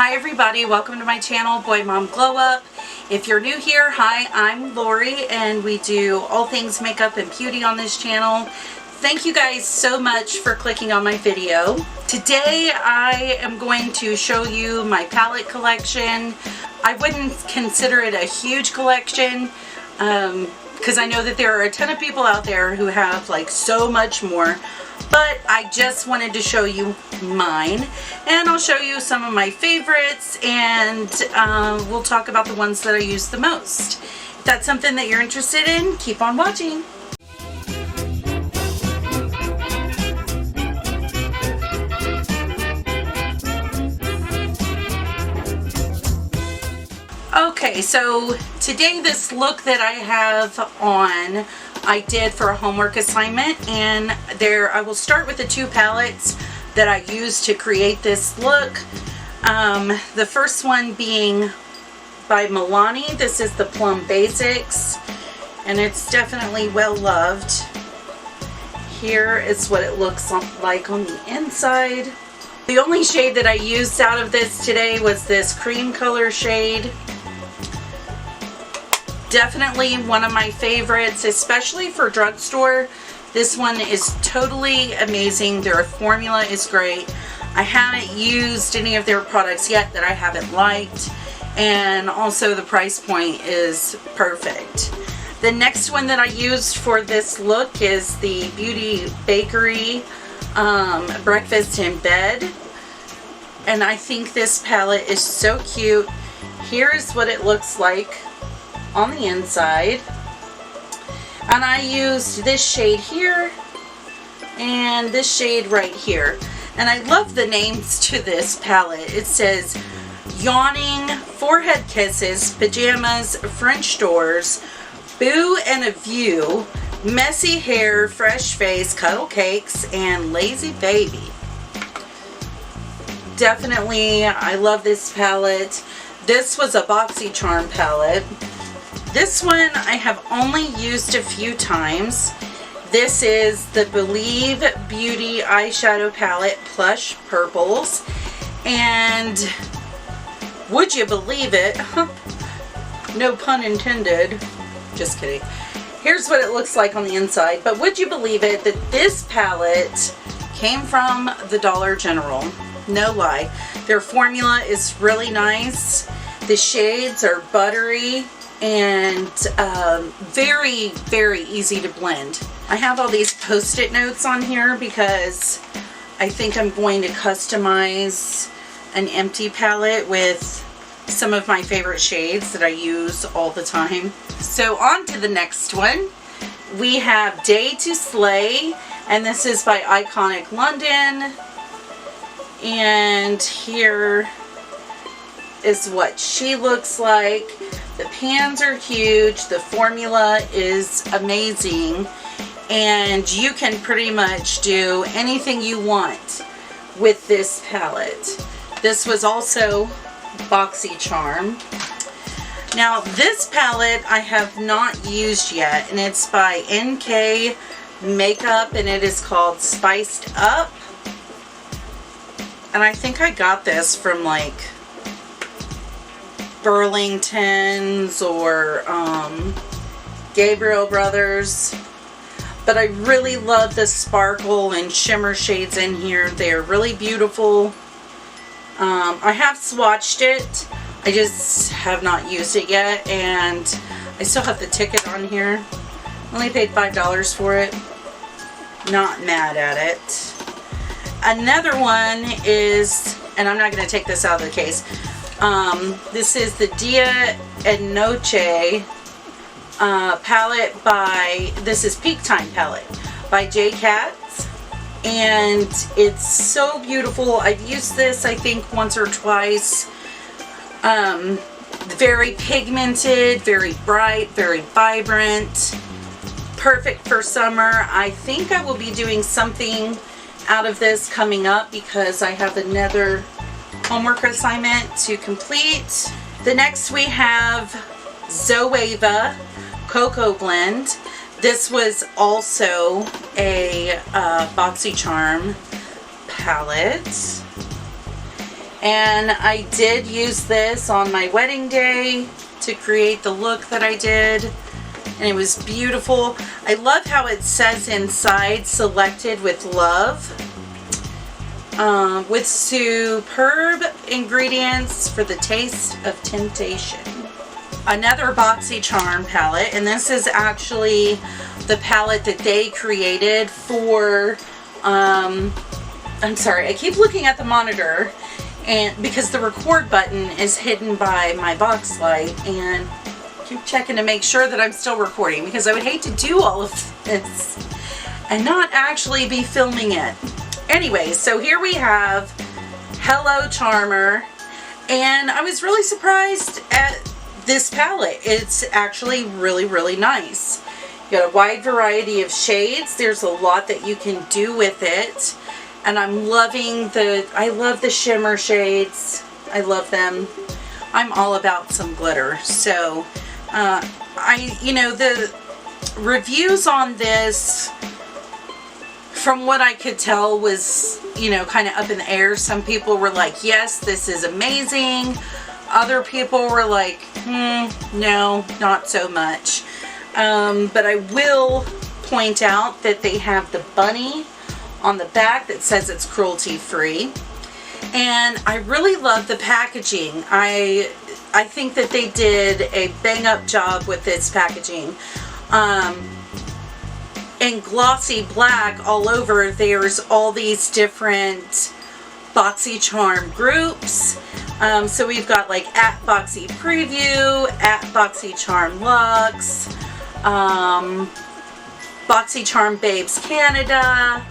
Hi everybody, welcome to my channel, Boy Mom Glow Up. If you're new here, hi, I'm Lori and we do all things makeup and beauty on this channel. Thank you guys so much for clicking on my video. Today I am going to show you my palette collection. I wouldn't consider it a huge collection because I know that there are a ton of people out there who have like so much more. But I just wanted to show you mine, and I'll show you some of my favorites, and we'll talk about the ones that I use the most. If that's something that you're interested in, keep on watching. Okay, so today this look that I have on I did for a homework assignment, and I will start with the two palettes that I used to create this look. The first one being by Milani. This is the Plum Basics, and it's definitely well loved. Here is what it looks like on the inside. The only shade that I used out of this today was this cream color shade. Definitely one of my favorites, especially for drugstore. This one is totally amazing. Their formula is great. I haven't used any of their products yet that I haven't liked, and also the price point is perfect. The next one that I used for this look is the Beauty Bakery Breakfast in Bed, and I think this palette is so cute. Here's what it looks like on the inside, and I used this shade here and this shade right here, and I love the names to this palette. It says Yawning, Forehead Kisses, Pajamas, French Doors, Boo and a View, Messy Hair, Fresh Face, Cuddle Cakes, and Lazy Baby. Definitely, I love this palette. This was a BoxyCharm palette. This one I have only used a few times. This is the Believe Beauty Eyeshadow Palette Plush Purples. And would you believe it? No pun intended. Just kidding. Here's what it looks like on the inside. But would you believe it that this palette came from the Dollar General? No lie. Their formula is really nice. The shades are buttery and very, very easy to blend. I have all these post-it notes on here because I think I'm going to customize an empty palette with some of my favorite shades that I use all the time. So on to the next one. We have Day to Slay, and this is by Iconic London. And here is what she looks like. The pans are huge, the formula is amazing, and you can pretty much do anything you want with this palette. This was also BoxyCharm. Now this palette I have not used yet, and it's by NK Makeup, and it is called Spiced Up. And I think I got this from like Burlington's or Gabriel Brothers, but I really love the sparkle and shimmer shades in here. They're really beautiful. I have swatched it, I just have not used it yet, and I still have the ticket on here. Only paid $5 for it. Not mad at it. Another one is, and I'm not going to take this out of the case, this is the Dia and Noche palette by, this is Peak Time palette by J. Katz, and it's so beautiful. I've used this I think once or twice. Very pigmented, very bright, very vibrant, perfect for summer. I think I will be doing something out of this coming up because I have another homework assignment to complete. The next we have Zoeva Cocoa Blend. This was also a BoxyCharm palette. And I did use this on my wedding day to create the look that I did. And it was beautiful. I love how it says inside, selected with love. With superb ingredients for the taste of temptation. Another BoxyCharm palette, and this is actually the palette that they created for, I'm sorry, I keep looking at the monitor, and because the record button is hidden by my box light, and keep checking to make sure that I'm still recording, because I would hate to do all of this and not actually be filming it. Anyway, so here we have Hello Charmer, and I was really surprised at this palette. It's actually really, really nice. You got a wide variety of shades. There's a lot that you can do with it, and I'm loving I love the shimmer shades. I love them. I'm all about some glitter. So, you know, the reviews on this, from what I could tell, was, you know, kind of up in the air. Some people were like, yes, this is amazing. Other people were like, no, not so much. But I will point out that they have the bunny on the back that says it's cruelty free. And I really love the packaging. I think that they did a bang up job with this packaging. In glossy black all over, there's all these different BoxyCharm groups. So we've got like at Boxy Preview, at BoxyCharm Luxe, BoxyCharm Babes Canada,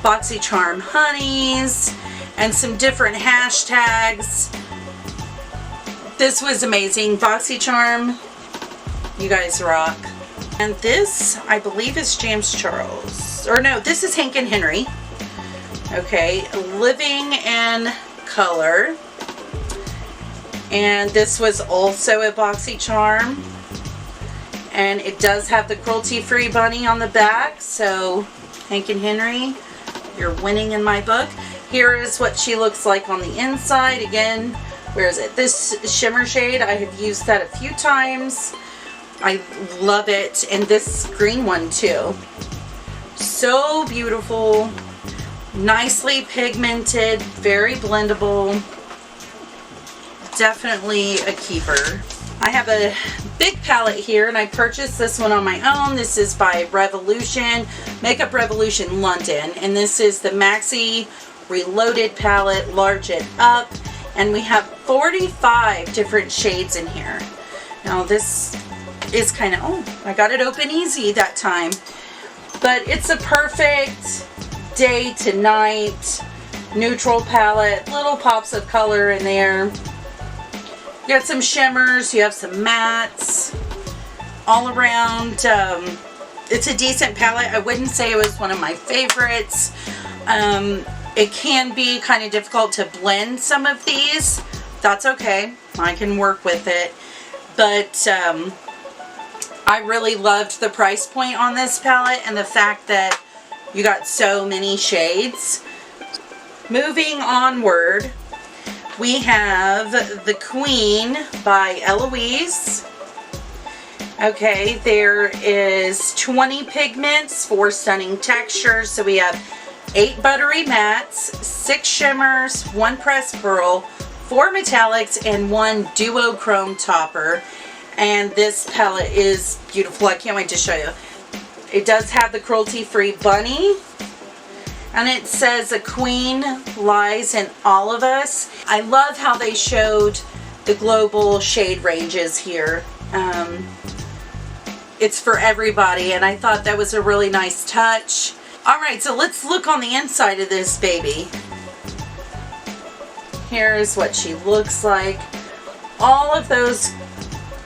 BoxyCharm Honeys, and some different hashtags. This was amazing. BoxyCharm, you guys rock. And this, I believe, is James Charles. Or no, this is Hank and Henry. Okay, Living in Color. And this was also a BoxyCharm. And it does have the cruelty-free bunny on the back. So, Hank and Henry, you're winning in my book. Here is what she looks like on the inside. Again, where is it? This shimmer shade, I have used that a few times. I love it. And this green one too. So beautiful. Nicely pigmented. Very blendable. Definitely a keeper. I have a big palette here, and I purchased this one on my own. This is by Revolution, Makeup Revolution London. And this is the Maxi Reloaded palette, large it up. And we have 45 different shades in here. Now this is kind of, oh, I got it open easy that time. But it's a perfect day to night neutral palette. Little pops of color in there. You got some shimmers, you have some mattes all around. It's a decent palette. I wouldn't say it was one of my favorites. It can be kind of difficult to blend some of these. That's okay. I can work with it. But I really loved the price point on this palette and the fact that you got so many shades. Moving onward, we have The Queen by Eloise. Okay, there is 20 pigments, 4 stunning textures. So we have 8 buttery mattes, 6 shimmers, 1 pressed pearl, 4 metallics, and 1 duochrome topper. And this palette is beautiful. I can't wait to show you. It does have the cruelty-free bunny. And it says, a queen lies in all of us. I love how they showed the global shade ranges here. It's for everybody, and I thought that was a really nice touch. Alright, so let's look on the inside of this baby. Here's what she looks like. All of those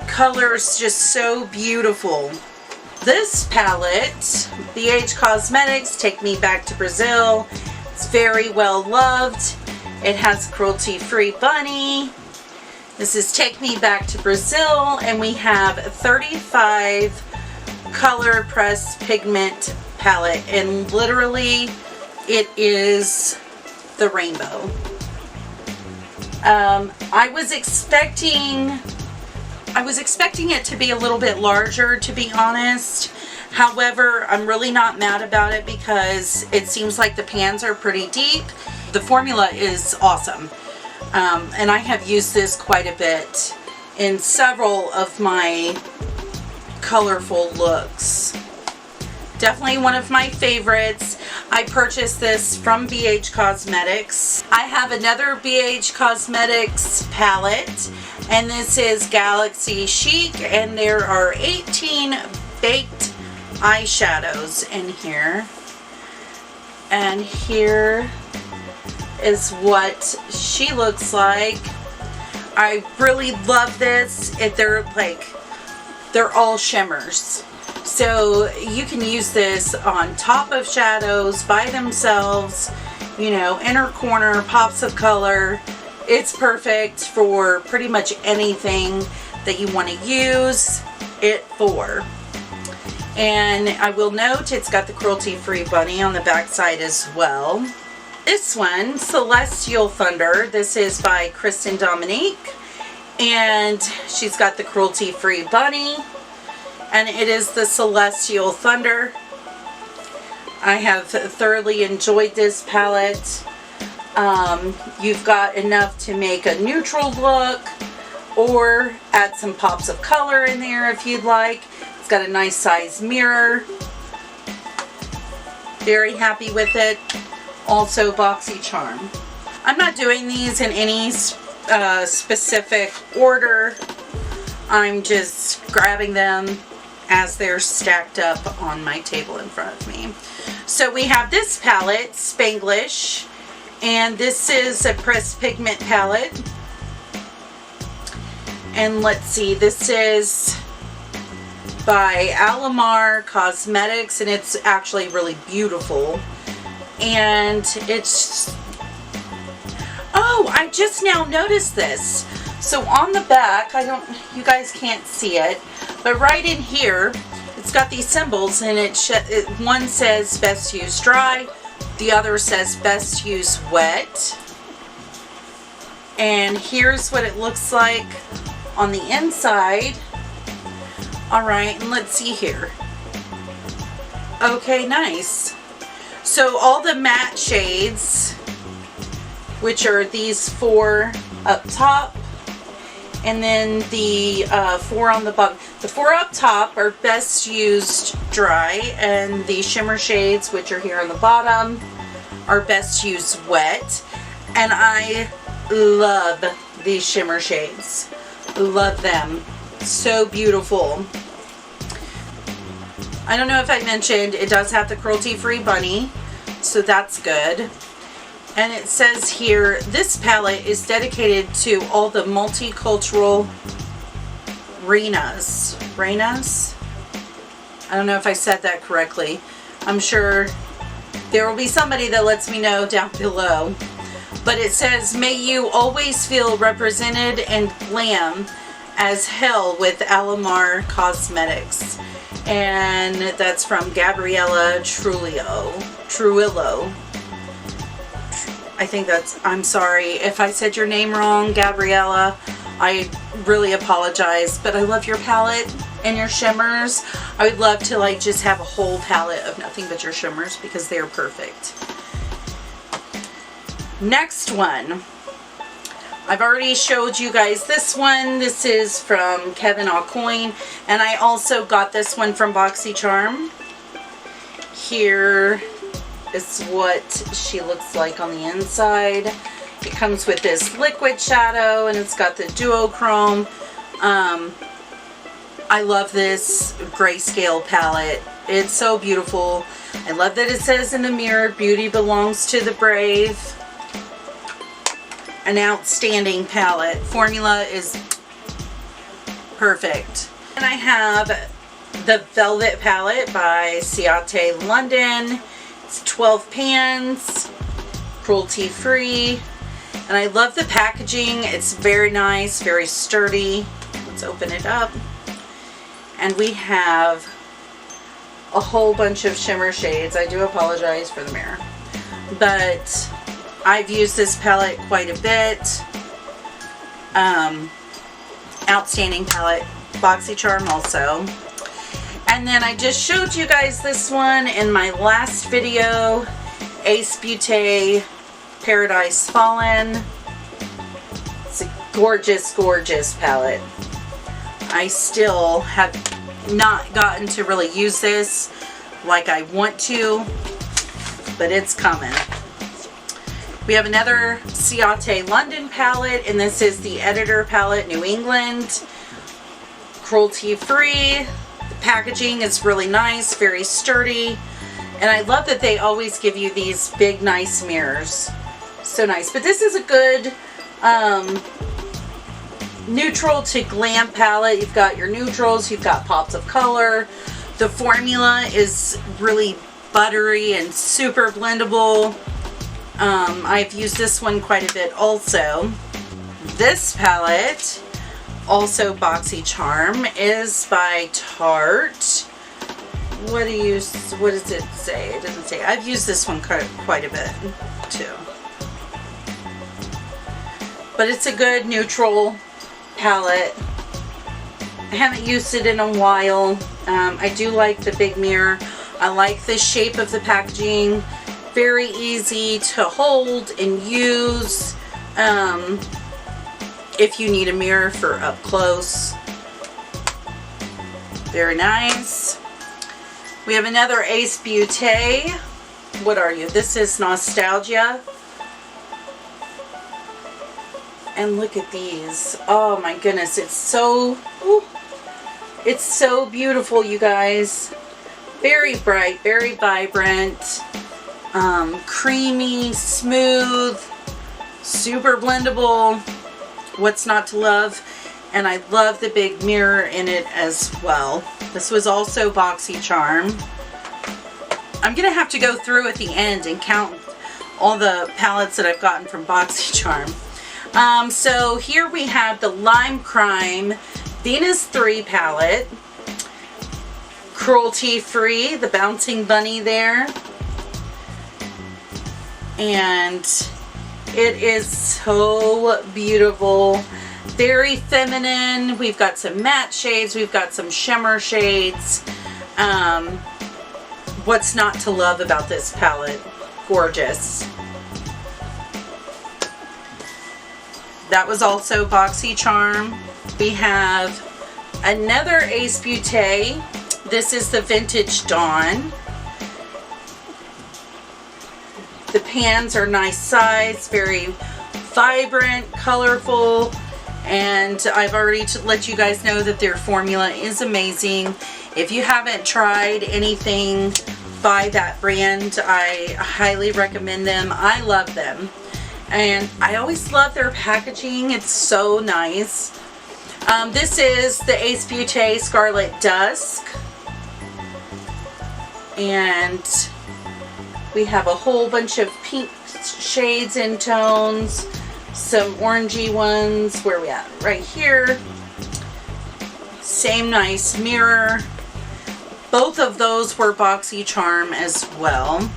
colors just so beautiful. This palette, BH Cosmetics, Take Me Back to Brazil. It's very well loved. It has cruelty-free bunny. This is Take Me Back to Brazil, and we have 35 color pressed pigment palette, and literally it is the rainbow. I was expecting it to be a little bit larger, to be honest. However, I'm really not mad about it because it seems like the pans are pretty deep. The formula is awesome. And I have used this quite a bit in several of my colorful looks. Definitely one of my favorites. I purchased this from BH Cosmetics. I have another BH Cosmetics palette, and this is Galaxy Chic, and there are 18 baked eyeshadows in here. And here is what she looks like. I really love this. They're all shimmers. So you can use this on top of shadows, by themselves, you know, inner corner, pops of color. It's perfect for pretty much anything that you want to use it for. And I will note it's got the cruelty-free bunny on the back side as well. This one, Celestial Thunder, this is by Kristen Dominique. And she's got the cruelty-free bunny. And it is the Celestial Thunder. I have thoroughly enjoyed this palette. You've got enough to make a neutral look or add some pops of color in there if you'd like. It's got a nice size mirror. Very happy with it. Also BoxyCharm. I'm not doing these in any specific order. I'm just grabbing them as they're stacked up on my table in front of me. So we have this palette, Spanglish, and this is a pressed pigment palette. And let's see, this is by Alamar Cosmetics, and it's actually really beautiful. And it's, oh, I just now noticed this. So on the back, you guys can't see it, but right in here, it's got these symbols, and one says best use dry, the other says best use wet. And here's what it looks like on the inside. Alright, and let's see here. Okay, nice. So all the matte shades, which are these 4 up top, and then the 4 on the bottom. The 4 up top are best used dry, and the shimmer shades, which are here on the bottom, are best used wet. And I love these shimmer shades. Love them. So beautiful. I don't know if I mentioned, it does have the cruelty-free bunny, so that's good. And it says here, this palette is dedicated to all the multicultural reinas. Reinas? I don't know if I said that correctly. I'm sure there will be somebody that lets me know down below. But it says, may you always feel represented and glam as hell with Alamar Cosmetics. And that's from Gabriella Trujillo. I think that's, I'm sorry if I said your name wrong, Gabriella. I really apologize, but I love your palette and your shimmers. I would love to like just have a whole palette of nothing but your shimmers because they are perfect. Next one. I've already showed you guys this one. This is from Kevin Aucoin, and I also got this one from BoxyCharm. Here is what she looks like on the inside. It comes with this liquid shadow, and it's got the duochrome. I love this grayscale palette. It's so beautiful. I love that it says in the mirror, beauty belongs to the brave. An outstanding palette. Formula is perfect. And I have the Velvet palette by Ciate London. It's 12 pans, cruelty free, and I love the packaging. It's very nice, very sturdy. Let's open it up. And we have a whole bunch of shimmer shades. I do apologize for the mirror, but I've used this palette quite a bit. Outstanding palette. BoxyCharm also. And then I just showed you guys this one in my last video. Ace Beauté Paradise Fallen. It's a gorgeous, gorgeous palette. I still have not gotten to really use this like I want to, but it's coming. We have another Ciate London palette, and this is the Editor palette, New England. Cruelty free. The packaging is really nice, very sturdy. And I love that they always give you these big, nice mirrors. So nice. But this is a good neutral to glam palette. You've got your neutrals, you've got pops of color. The formula is really buttery and super blendable. I've used this one quite a bit also. This palette, also BoxyCharm, is by Tarte. What does it say? It doesn't say. I've used this one quite a bit too. But it's a good neutral palette. I haven't used it in a while. I do like the big mirror. I like the shape of the packaging. Very easy to hold and use if you need a mirror for up close. Very nice. We have another Ace Beauté. What are you? This is Nostalgia. And look at these. Oh my goodness, it's so beautiful, you guys. Very bright, very vibrant, creamy, smooth, super blendable. What's not to love? And I love the big mirror in it as well. This was also BoxyCharm. I'm gonna have to go through at the end and count all the palettes that I've gotten from BoxyCharm. So here we have the Lime Crime Venus 3 palette. Cruelty free, the bouncing bunny there. And it is so beautiful. Very feminine. We've got some matte shades. We've got some shimmer shades. What's not to love about this palette? Gorgeous. That was also BoxyCharm. We have another Ace Beauté. This is the Vintage Dawn. The pans are nice size, very vibrant, colorful, and I've already let you guys know that their formula is amazing. If you haven't tried anything by that brand, I highly recommend them. I love them. And I always love their packaging. It's so nice. This is the Ace Beauté Scarlet Dusk. And we have a whole bunch of pink shades and tones. Some orangey ones. Where are we at? Right here. Same nice mirror. Both of those were BoxyCharm as well.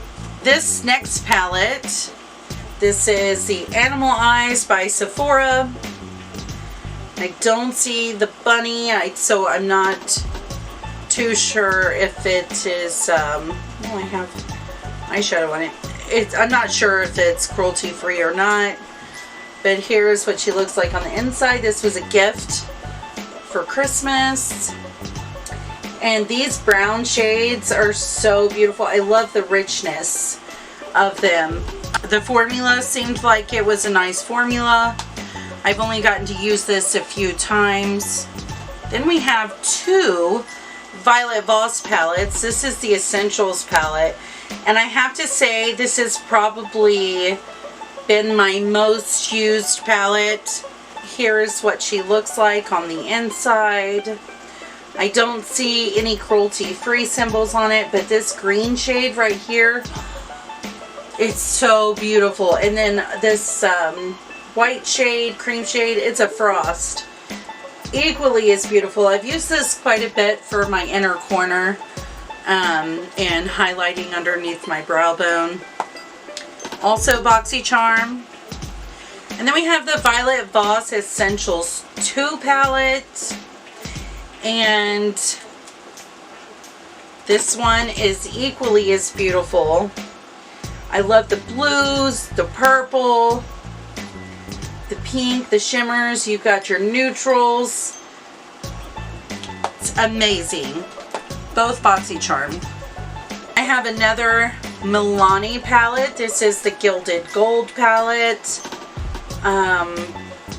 This next palette, this is the Animal Eyes by Sephora. I don't see the bunny, so I'm not too sure if it is, oh, I have eyeshadow on it. I'm not sure if it's cruelty free or not, but here's what she looks like on the inside. This was a gift for Christmas. And these brown shades are so beautiful. I love the richness of them. The formula seemed like it was a nice formula. I've only gotten to use this a few times. Then we have two Violet Voss palettes. This is the Essentials palette. And I have to say, this has probably been my most used palette. Here's what she looks like on the inside. I don't see any cruelty-free symbols on it, but this green shade right here, it's so beautiful. And then this white shade, cream shade, it's a frost. Equally as beautiful. I've used this quite a bit for my inner corner and highlighting underneath my brow bone. Also BoxyCharm. And then we have the Violet Voss Essentials 2 palette. And this one is equally as beautiful. I love the blues, the purple, the pink, the shimmers. You've got your neutrals. It's amazing. Both BoxyCharm. I have another Milani palette. This is the Gilded Gold palette.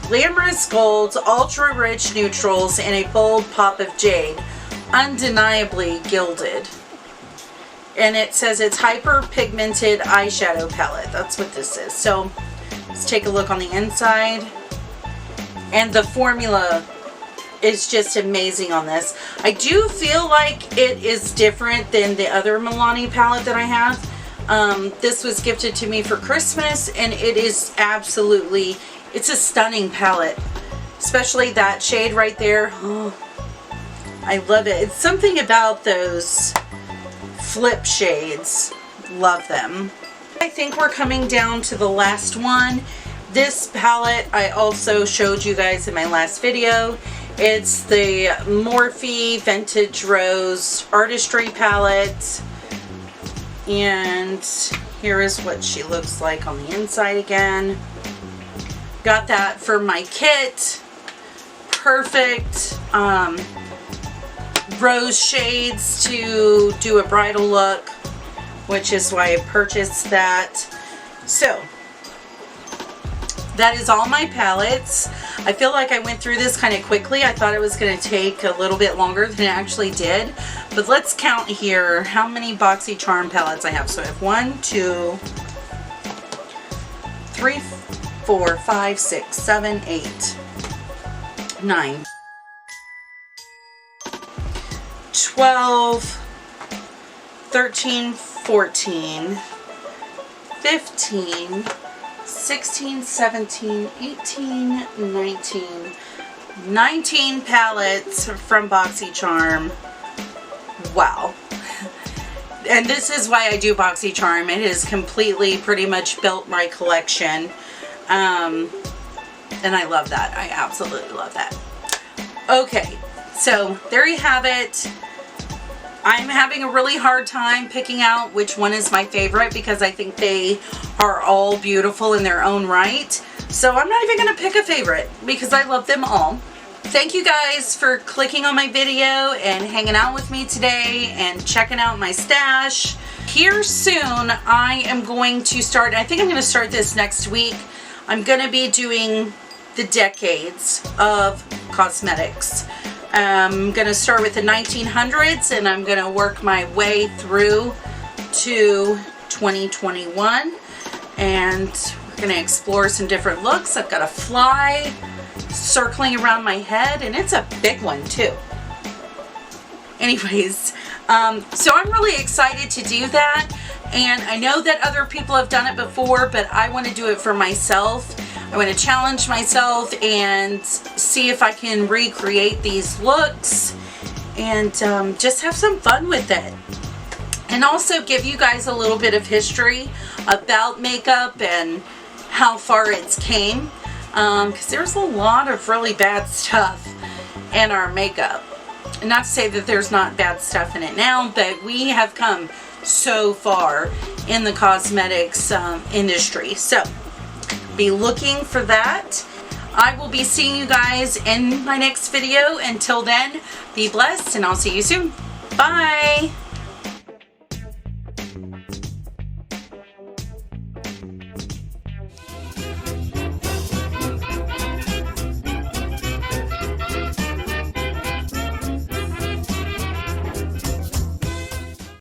Glamorous golds, ultra rich neutrals, and a bold pop of jade. Undeniably gilded. And it says it's hyper pigmented eyeshadow palette. That's what this is. So let's take a look on the inside. And the formula is just amazing on this. I do feel like it is different than the other Milani palette that I have. This was gifted to me for Christmas, and it is absolutely, it's a stunning palette. Especially that shade right there. Oh, I love it. It's something about those flip shades. Love them. I think we're coming down to the last one. This palette I also showed you guys in my last video. It's the Morphe Vintage Rose Artistry palette. And here is what she looks like on the inside again. Got that for my kit. Perfect rose shades to do a bridal look, which is why I purchased that. So that is all my palettes. I feel like I went through this kind of quickly. I thought it was going to take a little bit longer than it actually did. But let's count here how many BoxyCharm palettes I have. So I have 1, 2, 3, 4, 5, 6, 7, 8, 9, 12, 13, 14, 15, 16, 17, 18, 19, 19 palettes from BoxyCharm. Wow. And this is why I do BoxyCharm. It has completely pretty much built my collection. And I love that. I absolutely love that. Okay, so there you have it. I'm having a really hard time picking out which one is my favorite because I think they are all beautiful in their own right. So I'm not even going to pick a favorite because I love them all. Thank you guys for clicking on my video and hanging out with me today and checking out my stash. Here soon I am going to start, I think I'm going to start this next week. I'm going to be doing the decades of cosmetics. I'm going to start with the 1900s and I'm going to work my way through to 2021, and we're going to explore some different looks. I've got a fly circling around my head, and it's a big one too. Anyways, so I'm really excited to do that, and I know that other people have done it before, but I want to do it for myself. I want to challenge myself and see if I can recreate these looks and just have some fun with it. And also give you guys a little bit of history about makeup and how far it's came. Because there's a lot of really bad stuff in our makeup. And not to say that there's not bad stuff in it now, but we have come so far in the cosmetics industry. So be looking for that. I will be seeing you guys in my next video. Until then, be blessed, and I'll see you soon. Bye!